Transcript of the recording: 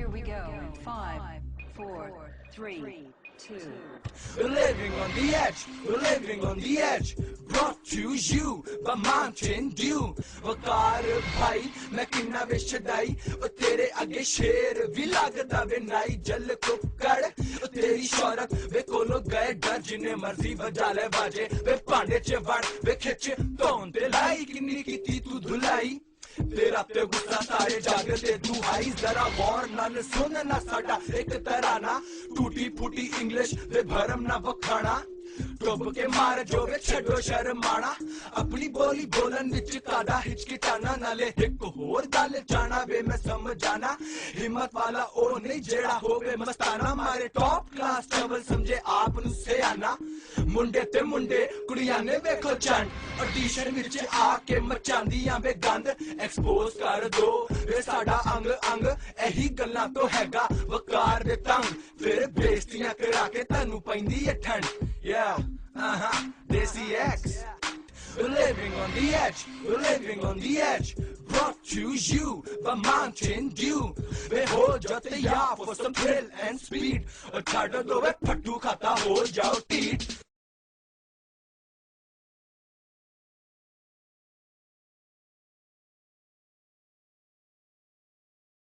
Here we go. 5, 4, 3, 2. Living on the edge, living on the edge. Brought to you by Mountain Dew. वकार भाई मैं किन्ना वे Shaddai ओ तेरे आगे शेर भी लागदा वे नाई जल को कड़ ओ तेरी शौहरत वे कोलो गए डर जिन्हें मर्जी बजा ले बाजे वे पांडे च वड़ वे खिच तौन ते लाई किन्नी कीती तू धुलाई तेरा पे गुस्सा सारे जागते दुहाई जरा गौर नाल सुन ना साडा एक तराना टूटी फूटी इंग्लिश वे भरम ना वखाना डुब के मार जो वे छड़ो शर्माना अपनी बोली बोलन विच कादा हिचकिचाना नाले एक होर गल जाना वे मैं समझाना हिम्मत वाला ओ नहीं जेड़ा होवे मस्ताना मारे टॉप क्लास लेवल समझे आप नु से आना मुंडे ते मुंडे कुड़ियां ने वेखो चंड ऑडिशन विच आके मचांदियां वे गंद एक्सपोज कर दो वे साडा अंग अंग एही गल्लां तो हैगा वकार दे तंग फिर बेइज्जतियां करा के तन्नू पैंदी है ठंड Yeah, Desi X. We're living on the edge, we're living on the edge. Brought to you by Mountain Dew. We hold your tayar for some thrill and speed. A charter do it, patu khata ho jao teeth.